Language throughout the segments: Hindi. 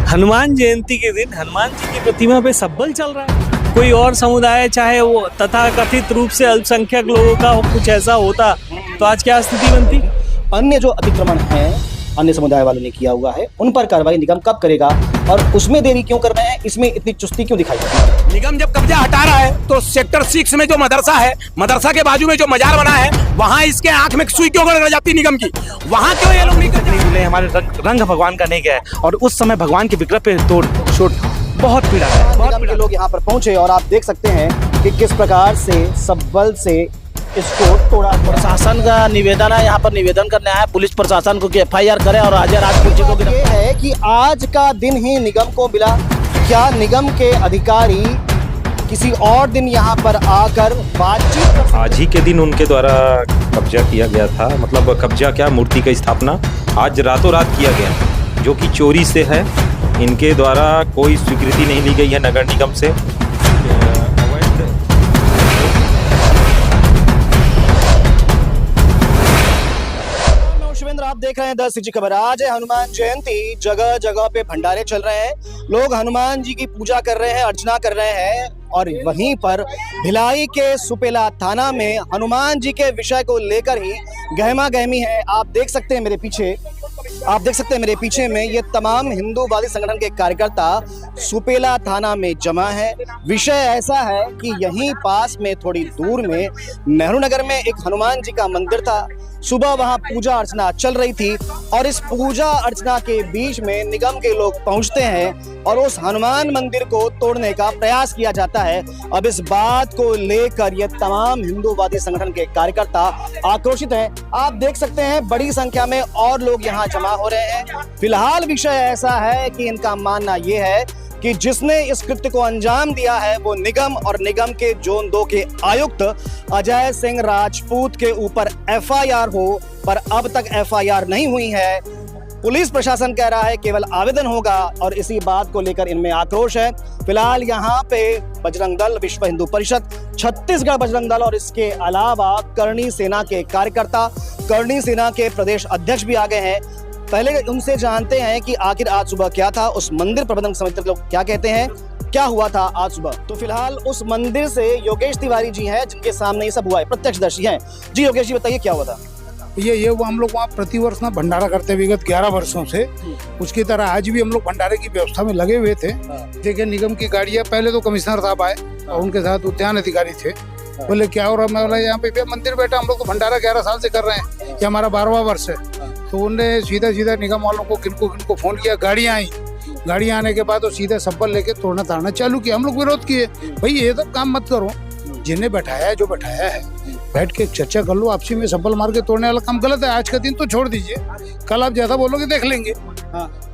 हनुमान जयंती के दिन हनुमान जी की प्रतिमा पे सब्बल चल रहा है। कोई और समुदाय चाहे वो तथाकथित रूप से अल्पसंख्यक लोगों का कुछ ऐसा होता तो आज क्या स्थिति बनती। अन्य जो अतिक्रमण है अन्य समुदाय वालों ने किया हुआ है उन पर कार्रवाई निगम कब करेगा और उसमें देरी क्यों कर रहे हैं, इसमें इतनी चुस्ती क्यों दिखाई देती है। निगम जब कब्जा हटा रहा है तो सेक्टर 6 में जो मदरसा है, मदरसा के बाजू में जो मजार बना है, वहाँ इसके आंख में सुई क्यों गड़ जाती निगम की, वहाँ क्यों ये लोग नहीं करते। हमारे रंग भगवान का नहीं गया है और उस समय भगवान के विग्रह पे तोड़ छोड़ बहुत पीड़ा है। निगम के लोग यहाँ पर पहुंचे और आप देख सकते हैं कि किस प्रकार से सब्बल से इसको तोड़ा। प्रशासन का निवेदन है, यहाँ पर निवेदन करने आया पुलिस प्रशासन को कि FIR करे और अजय राजपूत जी को ये है कि आज का दिन ही निगम को मिला, क्या निगम के अधिकारी किसी और दिन यहाँ पर आकर बातचीत। आज ही के दिन उनके द्वारा कब्जा किया गया था, मतलब कब्जा क्या, मूर्ति की स्थापना आज रातों रात किया गया जो कि चोरी से है। इनके द्वारा कोई स्वीकृति नहीं ली गई है नगर निगम से। आप देख रहे हैं 10 सिटी खबर। आज है हनुमान जयंती, जगह जगह पे भंडारे चल रहे हैं, लोग हनुमान जी की पूजा कर रहे हैं, अर्चना कर रहे हैं। और वहीं पर भिलाई के सुपेला थाना में हनुमान जी के विषय को लेकर ही गहमा गहमी है। आप देख सकते हैं मेरे पीछे में ये तमाम हिंदूवादी संगठन के कार्यकर्ता सुपेला थाना में जमा है। विषय ऐसा है कि यहीं पास में थोड़ी दूर में नेहरू नगर में एक हनुमान जी का मंदिर था। सुबह वहां पूजा अर्चना चल रही थी और इस पूजा अर्चना के बीच में निगम के लोग पहुंचते हैं और उस हनुमान मंदिर को तोड़ने का प्रयास किया जाता है। अब इस बात को लेकर ये तमाम हिंदूवादी संगठन के कार्यकर्ता आक्रोशित हैं। आप देख सकते हैं बड़ी संख्या में और लोग यहाँ जमा हो रहे हैं। फिलहाल विषय ऐसा है कि इनका मानना ये है कि जिसने इस कृत्य को अंजाम दिया है वो निगम और निगम के जोन 2 के आयुक्त अजय सिंह राजपूत के ऊपर FIR हो, पर अब तक FIR नहीं हुई है। पुलिस प्रशासन कह रहा है केवल आवेदन होगा और इसी बात को लेकर इनमें आक्रोश है। फिलहाल यहाँ पे बजरंग दल, विश्व हिंदू परिषद, छत्तीसगढ़ बजरंग दल और इसके अलावा करणी सेना के कार्यकर्ता, करणी सेना के प्रदेश अध्यक्ष भी आ गए हैं। पहले उनसे जानते हैं कि आखिर आज सुबह क्या था, उस मंदिर प्रबंधन समिति के लोग क्या कहते हैं, क्या हुआ था आज सुबह। तो फिलहाल उस मंदिर से योगेश तिवारी जी हैं जिनके सामने ये सब हुआ है, प्रत्यक्षदर्शी हैं। जी योगेश जी बताइए क्या हुआ था। ये वो हम लोग वहाँ प्रतिवर्ष ना भंडारा करते विगत 11 वर्षों से, उसकी तरह आज भी हम लोग भंडारे की व्यवस्था में लगे हुए थे। देखिए निगम की गाड़ियाँ, पहले तो कमिश्नर साहब आए और उनके साथ उद्यान अधिकारी थे। बोले क्या हो रहा है, मैं बोला यहाँ पे मंदिर बैठा, हम लोग तो भंडारा 11 साल से कर रहे हैं, ये हमारा 12वां वर्ष है। तो उनने सीधा निगम वालों को किनको फोन किया, गाड़ियाँ आई, गाड़ियाँ आने के बाद वो सीधा सब्बल लेके तोड़ना ताड़ना चालू किया। हम लोग विरोध किए, भाई ये सब काम मत करो, जिन्हें बैठाया है, जो बैठाया है बैठ के चर्चा कर लो, आपसी में सब्बल मार के तोड़ने वाला काम गलत है। आज का दिन तो छोड़ दीजिए, कल आप जैसा बोलोगे देख लेंगे।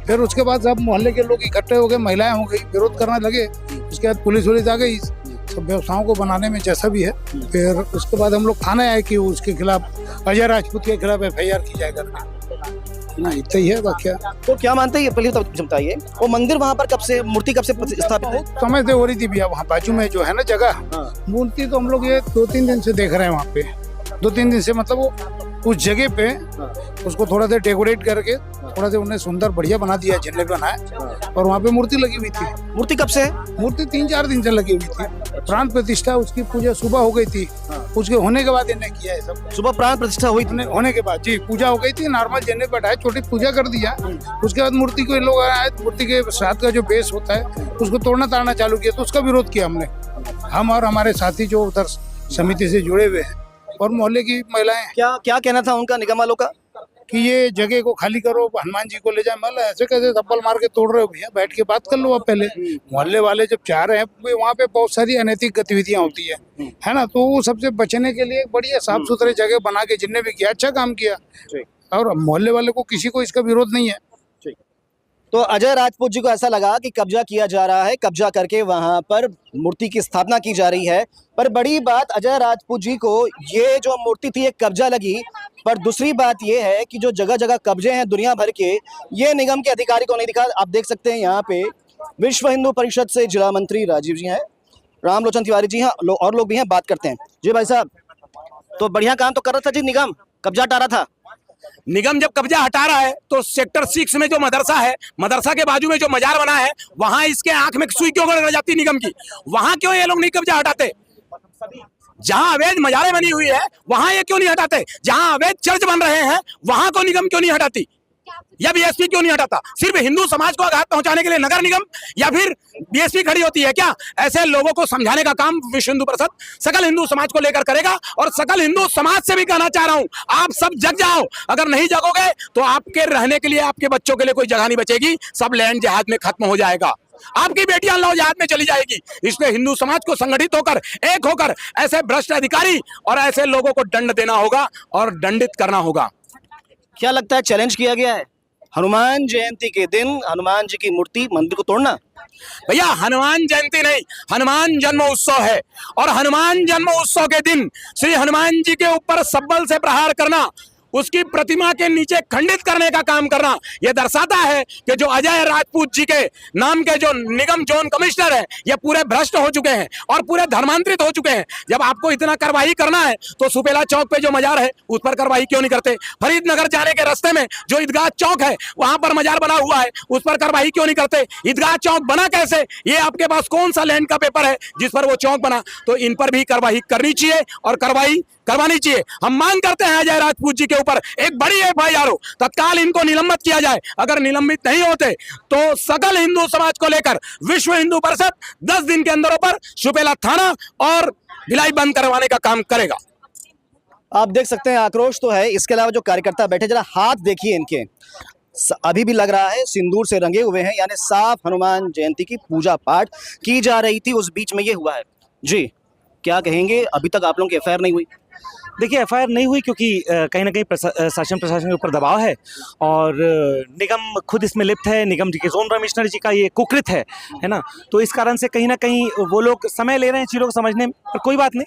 फिर उसके बाद सब मोहल्ले के लोग इकट्ठे हो गए, महिलाएं हो गई, विरोध करने लगे। उसके बाद पुलिस आ गई सब व्यवस्थाओं को बनाने में जैसा भी है। फिर उसके बाद हम लोग थाने आए कि उसके खिलाफ, अजय राजपूत के खिलाफ FIR की जाए करके ना, इतना ही है वाक्य। तो क्या मानते हैं, पहले तो बताइए वो मंदिर वहाँ पर कब से, मूर्ति कब से स्थापित है। समय से हो रही थी भैया, वहाँ बाजू में जो है ना जगह, मूर्ति तो हम लोग ये 2-3 दिन से देख रहे हैं वहाँ पे। 2-3 दिन से मतलब वो उस जगह पे उसको थोड़ा सा डेकोरेट करके थोड़ा सा उन्हें सुंदर बढ़िया बना दिया, झंडे बनाए और वहाँ पे मूर्ति लगी हुई थी। मूर्ति कब से है? मूर्ति 3-4 दिन से लगी हुई थी। प्राण प्रतिष्ठा उसकी पूजा सुबह हो गई थी, उसके होने के बाद इन्हें किया है सब। सुबह प्राण प्रतिष्ठा हुई होने के बाद जी पूजा हो गई थी, नॉर्मल झंडे बैठाए, छोटी पूजा कर दिया। उसके बाद मूर्ति को लोग आए, मूर्ति के साथ का जो बेस होता है उसको तोड़ना ताड़ना चालू किया, तो उसका विरोध किया हमने, हम और हमारे साथी जो उधर समिति से जुड़े हुए हैं और मोहल्ले की महिलाएं। क्या कहना था उनका, निगम वालों का, कि ये जगह को खाली करो, हनुमान जी को ले जाए। मतलब ऐसे कैसे सब्बल मार के तोड़ रहे हो भैया, बैठ के बात कर लो आप पहले। मोहल्ले वाले जब चाह रहे हैं, वहाँ पे बहुत सारी अनैतिक गतिविधियां होती है ना, तो वो सबसे बचने के लिए बढ़िया साफ सुथरे जगह बना के जिनने भी किया अच्छा काम किया, और मोहल्ले वाले को किसी को इसका विरोध नहीं है। तो अजय राजपूत जी को ऐसा लगा कि कब्जा किया जा रहा है, कब्जा करके वहां पर मूर्ति की स्थापना की जा रही है। पर बड़ी बात अजय राजपूत जी को, ये जो मूर्ति थी ये कब्जा लगी, पर दूसरी बात ये है कि जो जगह जगह कब्जे हैं दुनिया भर के, ये निगम के अधिकारी को नहीं दिखा। आप देख सकते हैं यहाँ पे विश्व हिंदू परिषद से जिला मंत्री राजीव जी हैं, रामलोचन तिवारी जी हैं और लोग भी हैं, बात करते हैं। जी भाई साहब, तो बढ़िया काम तो कर रहा था जी निगम, कब्जा हटा रहा था, निगम जब कब्जा हटा रहा है तो सेक्टर 6 में जो मदरसा है, मदरसा के बाजू में जो मजार बना है, वहां इसके आंख में सुई क्यों गड़ जाती निगम की? वहां क्यों ये लोग नहीं कब्जा हटाते? जहां अवैध मजारें बनी हुई है वहां ये क्यों नहीं हटाते? जहां अवैध चर्च बन रहे हैं वहां को निगम क्यों नहीं हटाती? या बीएसपी क्यों नहीं हटाता? सिर्फ हिंदू समाज को आघात पहुंचाने के लिए नगर निगम या फिर बीएसपी खड़ी होती है क्या? ऐसे लोगों को समझाने का काम विश्व हिंदू परिषद सकल हिंदू समाज को लेकर करेगा। और सकल हिंदू समाज से भी कहना चाह रहा हूं, आप सब जग जाओ। अगर नहीं जगोगे तो आपके रहने के लिए, आपके बच्चों के लिए कोई जगह नहीं बचेगी। सब लैंड जिहाद में खत्म हो जाएगा, आपकी बेटियां लौ जिहाद में चली जाएगी। इसलिए हिंदू समाज को संगठित होकर, एक होकर ऐसे भ्रष्ट अधिकारी और ऐसे लोगों को दंड देना होगा और दंडित करना होगा। क्या लगता है चैलेंज किया गया है हनुमान जयंती के दिन हनुमान जी की मूर्ति मंदिर को तोड़ना? भैया हनुमान जयंती नहीं, हनुमान जन्म उत्सव है। और हनुमान जन्म उत्सव के दिन श्री हनुमान जी के ऊपर सब्बल से प्रहार करना, उसकी प्रतिमा के नीचे खंडित करने का काम करना, यह दर्शाता है कि जो अजय राजपूत जी के नाम के जो निगम जोन कमिश्नर है, ये पूरे भ्रष्ट हो चुके हैं और पूरे धर्मांतरित हो चुके हैं। जब आपको इतना कार्रवाई करना है तो सुपेला चौक पे जो मजार है उस पर कार्रवाई क्यों नहीं करते? फरीदनगर जाने के रास्ते में जो ईदगाह चौक है वहां पर मजार बना हुआ है, उस पर कार्रवाई क्यों नहीं करते? ईदगाह चौक बना कैसे? ये आपके पास कौन सा लैंड का पेपर है जिस पर वो चौक बना? तो इन पर भी कार्रवाई करनी चाहिए और कार्रवाई करवानी चाहिए। हम मांग करते हैं अजय राजपूत जी के ऊपर एक बड़ी एफआईआर हो, तत्काल इनको निलंबित किया जाए। अगर निलंबित नहीं होते तो सकल हिंदू समाज को लेकर विश्व हिंदू परिषद 10 दिन के अंदर ऊपर सुपेला थाना और भिलाई बंद करवाने का काम करेगा। आप देख सकते हैं आक्रोश तो है। इसके अलावा जो कार्यकर्ता बैठे, जरा हाथ देखिए इनके, अभी भी लग रहा है सिंदूर से रंगे हुए हैं, यानी साफ हनुमान जयंती की पूजा पाठ की जा रही थी, उस बीच में ये हुआ है। जी क्या कहेंगे? अभी तक आप लोगों की एफआईआर नहीं हुई? देखिए एफआईआर नहीं हुई क्योंकि कहीं ना कहीं शासन प्रशासन के ऊपर दबाव है और निगम खुद इसमें लिप्त है। निगम जी के जोन कमिश्नर जी का ये कुकृत है ना। तो इस कारण से कहीं ना कहीं वो लोग समय ले रहे हैं चीज़ों को समझने में, पर कोई बात नहीं,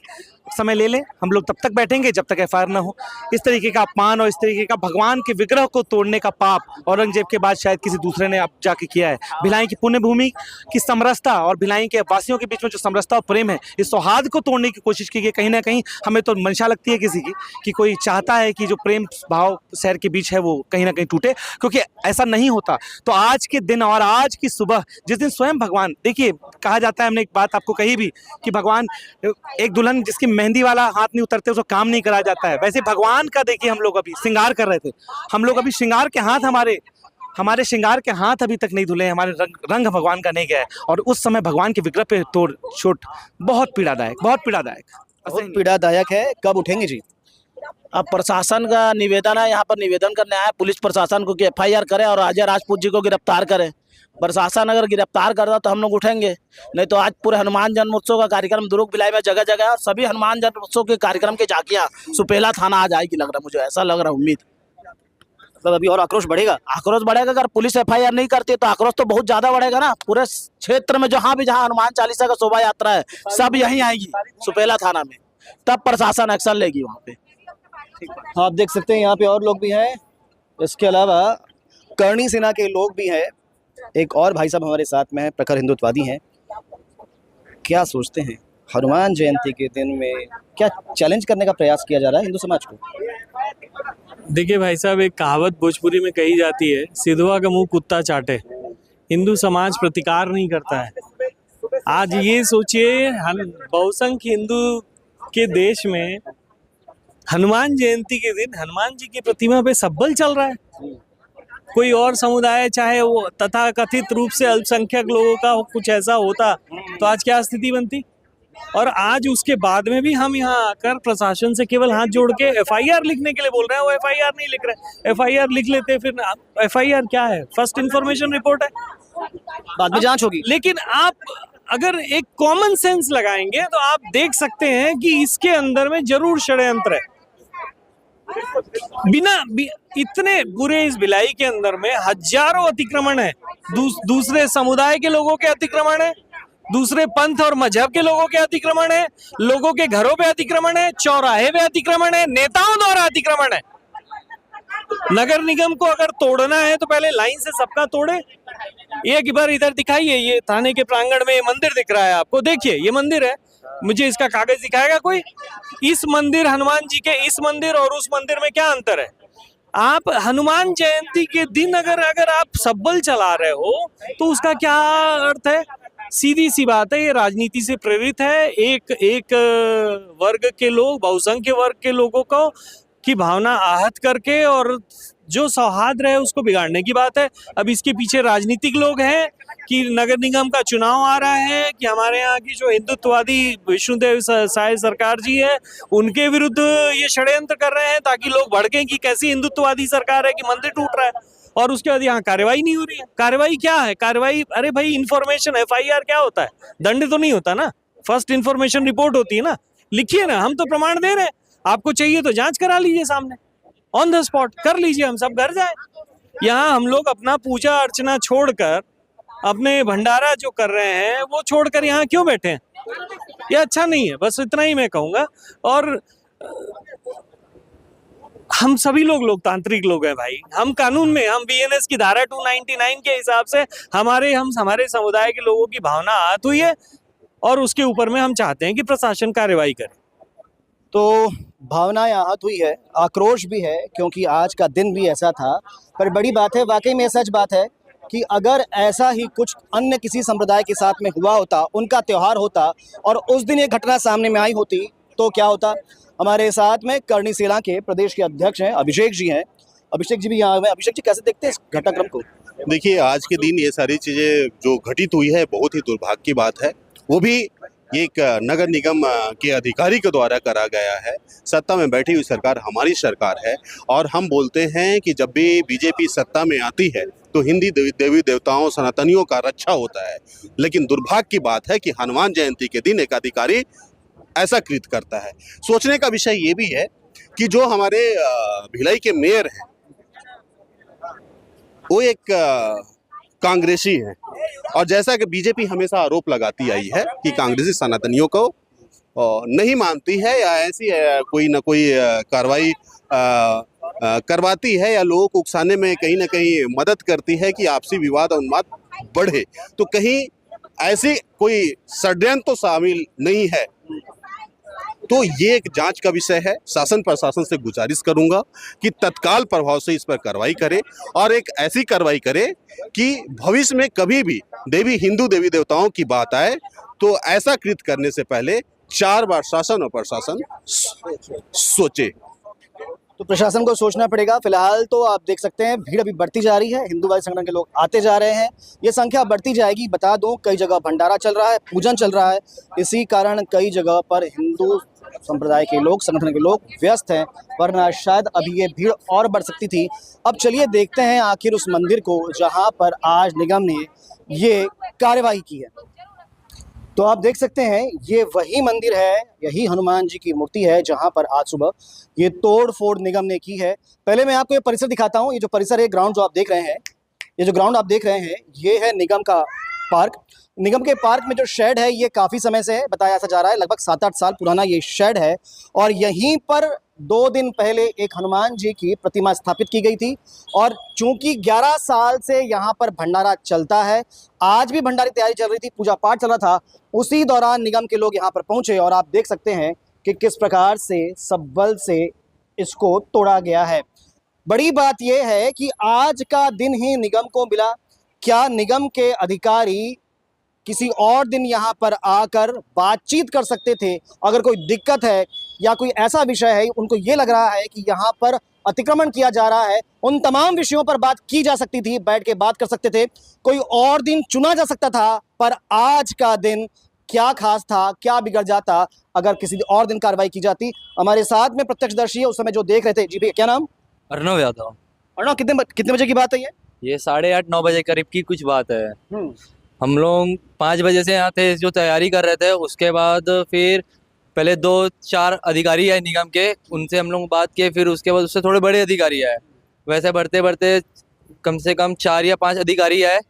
समय ले लें। हम लोग तब तक बैठेंगे जब तक एफआईआर ना हो। इस तरीके का अपमान और इस तरीके का भगवान के विग्रह को तोड़ने का पाप औरंगजेब के बाद शायद किसी दूसरे ने अब जाके किया है। भिलाई की पुण्य भूमि की समरसता और भिलाई के वासियों के बीच में जो समरसता और प्रेम है, इस सौहार्द को तोड़ने की कोशिश की गई। कहीं ना कहीं हमें तो मंशा लगती है किसी की कि कोई चाहता है कि जो प्रेम भाव शहर के बीच है वो कहीं ना कहीं टूटे, क्योंकि ऐसा नहीं होता। तो आज के दिन और आज की सुबह जिस दिन स्वयं भगवान, देखिए कहा जाता है, हमने एक बात आपको कही भी कि भगवान, एक दुल्हन जिसकी मेहंदी वाला हाथ नहीं उतरते उसको काम नहीं कराया जाता है, वैसे भगवान का देखिए हम लोग अभी श्रृंगार कर रहे थे। हम लोग अभी श्रृंगार के हाथ, हमारे श्रृंगार के हाथ अभी तक नहीं धुले, हमारे रंग भगवान का नहीं गया है। और उस समय भगवान के विग्रह पे तोड़ चोट बहुत पीड़ादायक है। कब उठेंगे जी? अब प्रशासन का निवेदन है, यहाँ पर निवेदन करने आया पुलिस प्रशासन को कि एफआईआर करें और अजय राजपूत जी को गिरफ्तार करें। प्रशासन अगर गिरफ्तार करता तो हम लोग उठेंगे, नहीं तो आज पूरे हनुमान जन्मोत्सव का कार्यक्रम दुर्ग भिलाई में जगह जगह है। सभी हनुमान जन्मोत्सव के कार्यक्रम की झांकियां सुपेला थाना आ जाएगी, लग रहा है, मुझे ऐसा लग रहा है, उम्मीद। मतलब अभी और आक्रोश बढ़ेगा? आक्रोश बढ़ेगा। अगर पुलिस एफआईआर नहीं करती तो आक्रोश तो बहुत ज्यादा बढ़ेगा ना। पूरे क्षेत्र में जहाँ भी जहाँ हनुमान चालीसा का शोभा यात्रा है सब यहीं आएगी सुपेला थाना में, तब प्रशासन एक्शन लेगी वहाँ पे। आप देख सकते हैं यहाँ पे और लोग भी हैं, इसके अलावा करणी सेना के लोग भी हैं। एक और भाई साहब हमारे साथ में हैं, प्रखर हिंदुत्ववादी हैं। क्या सोचते हैं हनुमान जयंती के दिन में क्या चैलेंज करने का प्रयास किया जा रहा है हिंदू समाज को? देखिए भाई साहब, एक कहावत भोजपुरी में कही जाती है, सिधवा का मुंह कुत्ता चाटे। हिंदू समाज प्रतिकार नहीं करता है। आज ये सोचिए, बहुसंख्य हिंदू के देश में हनुमान जयंती के दिन हनुमान जी की प्रतिमा पे सब्बल चल रहा है। कोई और समुदाय, चाहे वो तथा कथित रूप से अल्पसंख्यक लोगों का कुछ ऐसा होता तो आज क्या स्थिति बनती। और आज उसके बाद में भी हम यहाँ आकर प्रशासन से केवल हाथ जोड़ के एफआईआर लिखने के लिए बोल रहे हैं। वो एफआईआर नहीं लिख रहे। एफआईआर लिख लेते, फिर एफआईआर क्या है? फर्स्ट इन्फॉर्मेशन रिपोर्ट है, बाद में जांच होगी। लेकिन आप अगर एक कॉमन सेंस लगाएंगे तो आप देख सकते हैं कि इसके अंदर में जरूर षड्यंत्र है। इतने बुरे इस भिलाई के अंदर में हजारों अतिक्रमण है, दूसरे समुदाय के लोगों के अतिक्रमण है, दूसरे पंथ और मजहब के लोगों के अतिक्रमण है, लोगों के घरों पे अतिक्रमण है, चौराहे पे अतिक्रमण है, नेताओं द्वारा अतिक्रमण है। नगर निगम को अगर तोड़ना है तो पहले लाइन से सबका तोड़े। एक बार इधर दिखाइए, ये थाने के प्रांगण में ये मंदिर दिख रहा है आपको, देखिए ये मंदिर है। मुझे इसका कागज दिखाएगा कोई? इस मंदिर, हनुमान जी के इस मंदिर और उस मंदिर में क्या अंतर है? आप हनुमान जयंती के दिन अगर अगर आप सब्बल चला रहे हो तो उसका क्या अर्थ है? सीधी सी बात है, ये राजनीति से प्रेरित है। एक वर्ग के लोग, बहुसंख्य वर्ग के लोगों को की भावना आहत करके और जो सौहार्द है उसको बिगाड़ने की बात है। अब इसके पीछे राजनीतिक लोग हैं कि नगर निगम का चुनाव आ रहा है, कि हमारे यहाँ की जो हिंदुत्ववादी विष्णुदेव साय सरकार जी है उनके विरुद्ध ये षड्यंत्र कर रहे हैं ताकि लोग भड़कें कि कैसी हिंदुत्ववादी सरकार है कि मंदिर टूट रहा है, और उसके बाद यहाँ कार्रवाई नहीं हो रही है। कार्रवाई क्या है? कार्रवाई, अरे भाई इन्फॉर्मेशन, FIR क्या होता है? दंड तो नहीं होता ना, फर्स्ट इन्फॉर्मेशन रिपोर्ट होती है ना। लिखिए ना, हम तो प्रमाण दे रहे हैं, आपको चाहिए तो जांच करा लीजिए, सामने ऑन द स्पॉट कर लीजिए, हम सब घर जाए। यहाँ हम लोग अपना पूजा अर्चना छोड़कर, अपने भंडारा जो कर रहे हैं वो छोड़कर यहाँ क्यों बैठे हैं? ये अच्छा नहीं है, बस इतना ही मैं कहूँगा। और हम सभी लोग लोकतांत्रिक लोग हैं भाई, हम कानून में, हम BNS की धारा 299 के हिसाब से हमारे समुदाय के लोगों की भावना आहत हुई है और उसके ऊपर में हम चाहते हैं कि प्रशासन कार्रवाई करे। तो भावनाएं आहत हुई है, आक्रोश भी है, क्योंकि आज का दिन भी ऐसा था। पर बड़ी बात है, वाकई में सच बात है कि अगर ऐसा ही कुछ अन्य किसी संप्रदाय के साथ में हुआ होता, उनका त्यौहार होता और उस दिन ये घटना सामने में आई होती तो क्या होता। हमारे साथ में करनी सेना के प्रदेश के अध्यक्ष हैं, अभिषेक जी हैं। अभिषेक जी भी यहाँ हुए। अभिषेक जी, कैसे देखते हैं इस घटनाक्रम को? देखिए, आज के दिन ये सारी चीज़ें जो घटित हुई है बहुत ही दुर्भाग्य की बात है। वो भी एक नगर निगम के अधिकारी के द्वारा करा गया है। सत्ता में बैठी हुई सरकार हमारी सरकार है और हम बोलते हैं कि जब भी बीजेपी सत्ता में आती है तो हिंदी देवी देवताओं सनातनियों का रक्षा होता है। लेकिन दुर्भाग्य की बात है कि हनुमान जयंती के दिन एक अधिकारी ऐसा कृत्य करता है। सोचने का विषय ये भी है कि जो हमारे भिलाई के मेयर हैं वो एक कांग्रेसी है, और जैसा कि बीजेपी हमेशा आरोप लगाती आई है कि कांग्रेसी सनातनियों को नहीं मानती है या ऐसी कोई ना कोई कार्रवाई करवाती है या लोगों को उकसाने में कहीं ना कहीं मदद करती है कि आपसी विवाद और उन्माद बढ़े, तो कहीं ऐसी कोई षड्यंत्र तो शामिल नहीं है। तो ये एक जांच का विषय है। शासन प्रशासन से गुजारिश करूंगा कि तत्काल प्रभाव से इस पर कार्रवाई करे और एक ऐसी कार्रवाई करे कि भविष्य में कभी भी हिंदू देवी देवताओं की बात आए तो ऐसा कृत्य करने से पहले 4 बार शासन और प्रशासन सोचे। तो प्रशासन को सोचना पड़ेगा। फिलहाल तो आप देख सकते हैं भीड़ अभी बढ़ती जा रही है, हिंदूवादी संगठन के लोग आते जा रहे हैं, ये संख्या बढ़ती जाएगी। बता दूं, कई जगह भंडारा चल रहा है, पूजन चल रहा है, इसी कारण कई जगह पर हिंदू संप्रदाय के लोग, संगठन के लोग व्यस्त हैं, वरना शायद अभी ये भीड़ और बढ़ सकती थी। अब चलिए देखते हैं आखिर उस मंदिर को जहाँ पर आज निगम ने ये कार्रवाई की है। तो आप देख सकते हैं ये वही मंदिर है, यही हनुमान जी की मूर्ति है जहां पर आज सुबह ये तोड़ फोड़ निगम ने की है। पहले मैं आपको ये परिसर दिखाता हूं। ये जो परिसर है, ग्राउंड जो आप देख रहे हैं, ये जो ग्राउंड आप देख रहे हैं, ये है निगम का पार्क। निगम के पार्क में जो शेड है ये काफ़ी समय से है, बताया जा रहा है लगभग 7-8 साल पुराना ये शेड है। और यहीं पर 2 दिन पहले एक हनुमान जी की प्रतिमा स्थापित की गई थी। और चूंकि 11 साल से यहाँ पर भंडारा चलता है, आज भी भंडारे की तैयारी चल रही थी, पूजा पाठ चल रहा था, उसी दौरान निगम के लोग यहाँ पर पहुँचे और आप देख सकते हैं कि किस प्रकार से सब बल से इसको तोड़ा गया है। बड़ी बात यह है कि आज का दिन ही निगम को मिला। क्या निगम के अधिकारी किसी और दिन यहाँ पर आकर बातचीत कर सकते थे? अगर कोई दिक्कत है या कोई ऐसा विषय है, उनको ये लग रहा है कि यहाँ पर अतिक्रमण किया जा रहा है, उन तमाम विषयों पर बात की जा सकती थी, बैठ के बात कर सकते थे, कोई और दिन चुना जा सकता था। पर आज का दिन क्या खास था, क्या बिगड़ जाता अगर किसी और दिन कार्रवाई की जाती? हमारे साथ में प्रत्यक्षदर्शी है, उस समय जो देख रहे थे। जी भैया, क्या नाम? अर्णव यादव। अर्णव, कितने बजे की बात है ये 8:30-9 बजे करीब की कुछ बात है। हम लोग 5 बजे से यहाँ थे, जो तैयारी कर रहे थे। उसके बाद फिर पहले 2-4 अधिकारी आए निगम के, उनसे हम लोग बात किए। फिर उसके बाद उससे थोड़े बड़े अधिकारी आए। वैसे बढ़ते बढ़ते कम से कम 4 या 5 अधिकारी आए।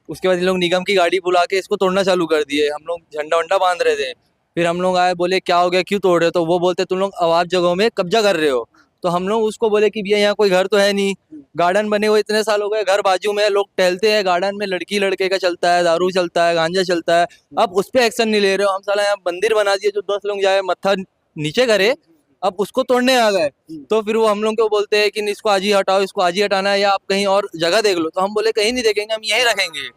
उसके बाद इन लोग निगम की गाड़ी बुला के इसको तोड़ना चालू कर दिए। हम लोग झंडा वंडा बांध रहे थे। फिर हम लोग आए, बोले क्या हो गया, क्यों तोड़ रहे हो? तो वो बोलते तुम लोग अवाब जगहों में कब्जा कर रहे हो। तो हम लोग उसको बोले कि भैया यहाँ कोई घर तो है नहीं, गार्डन बने हुए इतने साल हो गए, घर बाजू में, लोग टहलते हैं गार्डन में, लड़की लड़के का चलता है, दारू चलता है, गांजा चलता है। अब उस पर एक्शन नहीं ले रहे हो। हम साला यहाँ मंदिर बना दिए, जो 10 लोग जाए मत्था नीचे करे, अब उसको तोड़ने आ गए, तो फिर वो हम लोग को बोलते हैं कि इसको आज ही हटाओ, इसको आज ही हटाना है, या आप कहीं और जगह देख लो। तो हम बोले कहीं नहीं देखेंगे, हम यहीं रखेंगे,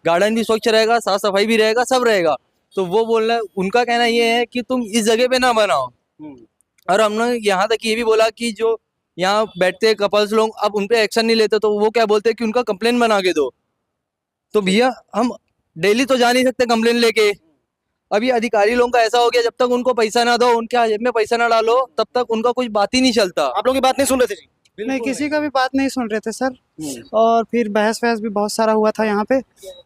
गार्डन भी स्वच्छ रहेगा, साफ सफाई भी रहेगा, सब रहेगा। तो वो बोल रहे, उनका कहना ये है कि तुम इस जगह पे ना बनाओ। और हमने यहाँ तक ये भी बोला कि जो यहाँ बैठते कपल्स लोग, अब उन पे एक्शन नहीं लेते, तो वो क्या बोलते हैं कि उनका कंप्लेन बना के दो। तो भैया हम डेली तो जा नहीं सकते कंप्लेन लेके। अभी अधिकारी लोगों का ऐसा हो गया, जब तक उनको पैसा ना दो, उनके जेब में पैसा ना डालो, तब तक उनका कुछ बात ही नहीं चलता। आप लोग की बात नहीं सुन रहे थे जी? नहीं, किसी का भी बात नहीं सुन रहे थे सर। और फिर बहस वहस भी बहुत सारा हुआ था यहाँ पे।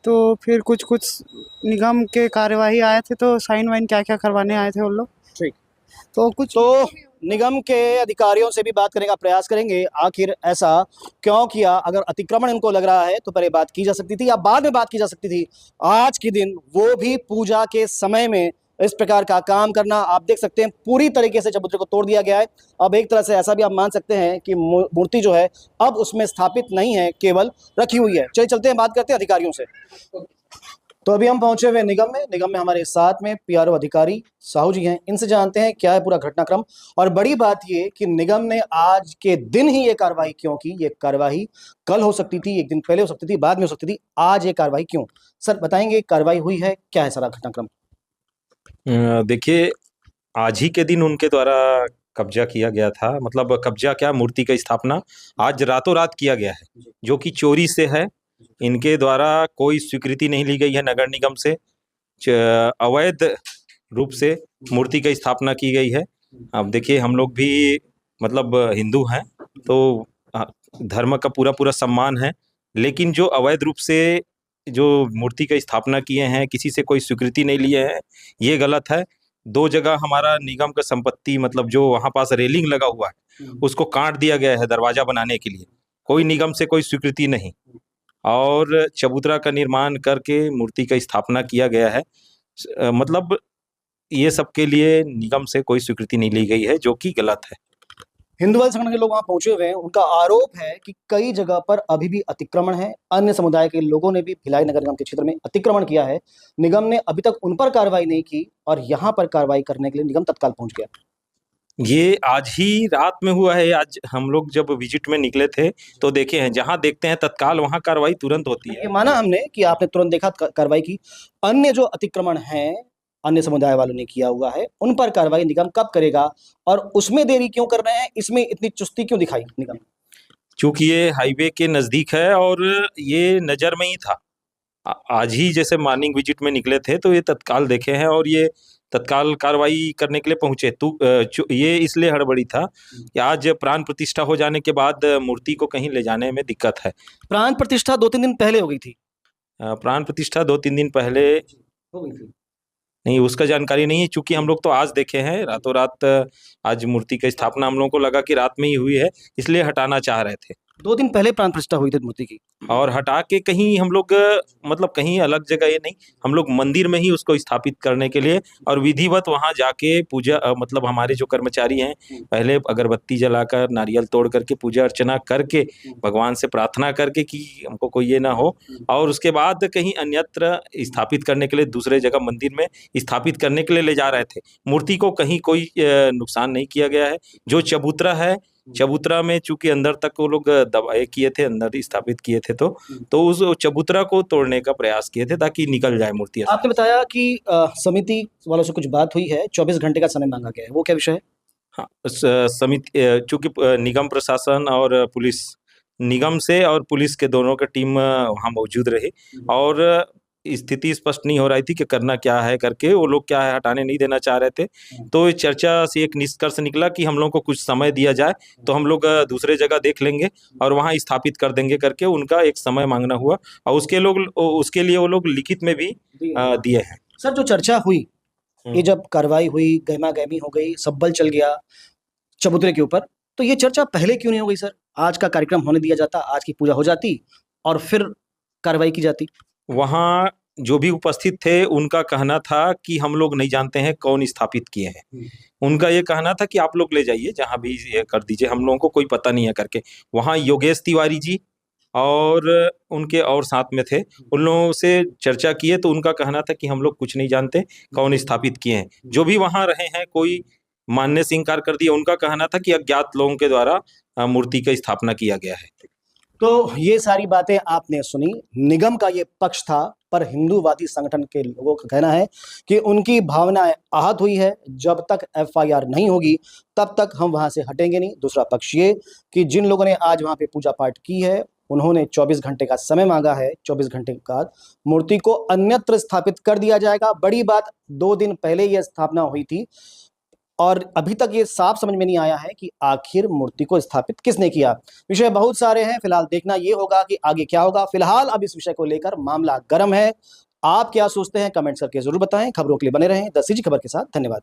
तो फिर कुछ निगम के कार्यवाही आए थे, तो साइन वाइन क्या क्या करवाने आए थे उन लोग। ठीक। तो निगम के अधिकारियों से भी बात करने का प्रयास करेंगे, आखिर ऐसा क्यों किया। अगर अतिक्रमण इनको लग रहा है तो पहले बात की जा सकती थी या बाद में बात की जा सकती थी। आज के दिन वो भी पूजा के समय में इस प्रकार का काम करना, आप देख सकते हैं पूरी तरीके से चबूतरे को तोड़ दिया गया है। अब एक तरह से ऐसा भी आप मान सकते हैं कि मूर्ति जो है अब उसमें स्थापित नहीं है, केवल रखी हुई है। चलिए चलते हैं, बात करते हैं अधिकारियों से। तो अभी हम पहुंचे हुए निगम में हमारे साथ में पीआरओ अधिकारी साहू जी हैं। इनसे जानते हैं क्या है पूरा घटनाक्रम। और बड़ी बात ये कि निगम ने आज के दिन ही ये कार्रवाई क्यों की। ये कार्रवाई कल हो सकती थी, एक दिन पहले हो सकती थी, बाद में हो सकती थी, आज ये कार्रवाई क्यों। सर बताएंगे कार्रवाई हुई है, क्या है सारा घटनाक्रम। देखिए, आज ही के दिन उनके द्वारा कब्जा किया गया था। मतलब कब्जा क्या, मूर्ति का स्थापना आज रातों रात किया गया है, जो कि चोरी से है। इनके द्वारा कोई स्वीकृति नहीं ली गई है नगर निगम से, अवैध रूप से मूर्ति की स्थापना की गई है। अब देखिए, हम लोग भी मतलब हिंदू हैं, तो धर्म का पूरा सम्मान है, लेकिन जो अवैध रूप से जो मूर्ति की स्थापना किए हैं, किसी से कोई स्वीकृति नहीं लिए हैं, ये गलत है। 2 जगह हमारा निगम का संपत्ति, मतलब जो वहाँ पास रेलिंग लगा हुआ है, उसको काट दिया गया है दरवाजा बनाने के लिए। कोई निगम से कोई स्वीकृति नहीं, और चबूतरा का निर्माण करके मूर्ति का स्थापना किया गया है। मतलब ये सब के लिए निगम से कोई स्वीकृति नहीं ली गई है, जो कि गलत है। हिंदुवादी संगठन के लोग वहां पहुंचे हुए हैं। उनका आरोप है कि कई जगह पर अभी भी अतिक्रमण है। अन्य समुदाय के लोगों ने भी भिलाई नगर निगम के क्षेत्र में अतिक्रमण किया है। निगम ने अभी तक उन पर कार्रवाई नहीं की और यहाँ पर कार्रवाई करने के लिए निगम तत्काल पहुंच गया। ये आज ही रात में हुआ है। आज हम लोग जब विजिट में निकले थे तो देखे हैं, जहां देखते हैं तत्काल वहां कार्रवाई तुरंत होती है। ये माना हमने कि आपने तुरंत देखा, कार्रवाई की। अन्य जो अतिक्रमण है अन्य समुदाय वालों ने किया हुआ है, उन पर कार्रवाई निगम कब करेगा और उसमें देरी क्यों कर रहे हैं, इसमें इतनी चुस्ती क्यों दिखाई निगम। चूंकि ये हाईवे के नजदीक है और ये नजर में ही था। आज ही जैसे मॉर्निंग विजिट में निकले थे तो ये तत्काल देखे हैं और ये तत्काल कार्रवाई करने के लिए पहुंचे। तो ये इसलिए हड़बड़ी था कि आज प्राण प्रतिष्ठा हो जाने के बाद मूर्ति को कहीं ले जाने में दिक्कत है। प्राण प्रतिष्ठा 2-3 दिन पहले हो गई थी। प्राण प्रतिष्ठा 2-3 दिन पहले हो गई थी। नहीं, उसका जानकारी नहीं है, चूंकि हम लोग तो आज देखे हैं रातों रात। आज मूर्ति की स्थापना हम लोगों को लगा कि रात में ही हुई है, इसलिए हटाना चाह रहे थे। 2 दिन पहले प्राण प्रतिष्ठा हुई थी मूर्ति की, और हटा के कहीं हम लोग मतलब कहीं अलग जगह ये नहीं, हम लोग मंदिर में ही उसको स्थापित करने के लिए और विधिवत वहां जाके पूजा, मतलब हमारे जो कर्मचारी हैं पहले अगरबत्ती जलाकर नारियल तोड़ करके पूजा अर्चना करके भगवान से प्रार्थना करके कि हमको कोई ये ना हो, और उसके बाद कहीं अन्यत्र स्थापित करने के लिए दूसरे जगह मंदिर में स्थापित करने के लिए ले जा रहे थे। मूर्ति को कहीं कोई नुकसान नहीं किया गया है। जो चबूतरा है, चबूतरा में चूंकि अंदर तक वो लोग दबाए किए थे, अंदर स्थापित किए थे, तो उस चबूतरा को तोड़ने का प्रयास किए थे ताकि निकल जाए मूर्ति। आपने बताया कि समिति वालों से कुछ बात हुई है, 24 घंटे का समय मांगा गया है, वो क्या विषय है। हाँ, समिति चूंकि निगम प्रशासन और पुलिस, निगम से और पुलिस के दोनों का टीम वहाँ मौजूद रही और स्थिति स्पष्ट नहीं हो रही थी कि करना क्या है करके, वो लोग क्या है हटाने नहीं देना चाह रहे थे। तो इस चर्चा से एक निष्कर्ष निकला कि हम लोग को कुछ समय दिया जाए तो हम लोग दूसरे जगह देख लेंगे और वहाँ स्थापित कर देंगे करके उनका एक समय मांगना हुआ और उसके लिए वो लोग लिखित में भी दिए हैं। सर, जो चर्चा हुई, ये जब कार्रवाई हुई, गहमा गहमी हो गई, सब बल चल गया चबूतरे के ऊपर, तो ये चर्चा पहले क्यों नहीं हो गई सर। आज का कार्यक्रम होने दिया जाता, आज की पूजा हो जाती और फिर कार्रवाई की जाती। वहाँ जो भी उपस्थित थे उनका कहना था कि हम लोग नहीं जानते हैं कौन स्थापित किए हैं। उनका ये कहना था कि आप लोग ले जाइए, जहाँ भी ये कर दीजिए, हम लोगों को कोई पता नहीं है करके। वहाँ योगेश तिवारी जी और उनके और साथ में थे, उन लोगों से चर्चा किए तो उनका कहना था कि हम लोग कुछ नहीं जानते कौन स्थापित किए हैं। जो भी वहाँ रहे हैं, कोई मानने से इनकार कर दिया। उनका कहना था कि अज्ञात लोगों के द्वारा मूर्ति का स्थापना किया गया है। तो ये सारी बातें आपने सुनी, निगम का ये पक्ष था, पर हिंदूवादी संगठन के लोगों का कहना है कि उनकी भावनाएं आहत हुई है। जब तक एफआईआर नहीं होगी तब तक हम वहां से हटेंगे नहीं। दूसरा पक्ष ये कि जिन लोगों ने आज वहां पे पूजा पाठ की है उन्होंने 24 घंटे का समय मांगा है। 24 घंटे के बाद मूर्ति को अन्यत्र स्थापित कर दिया जाएगा। बड़ी बात, 2 दिन पहले यह स्थापना हुई थी और अभी तक ये साफ समझ में नहीं आया है कि आखिर मूर्ति को स्थापित किसने किया। विषय बहुत सारे हैं, फिलहाल देखना ये होगा कि आगे क्या होगा। फिलहाल अब इस विषय को लेकर मामला गर्म है। आप क्या सोचते हैं कमेंट्स करके जरूर बताएं। खबरों के लिए बने रहें द सिटी खबर के साथ। धन्यवाद।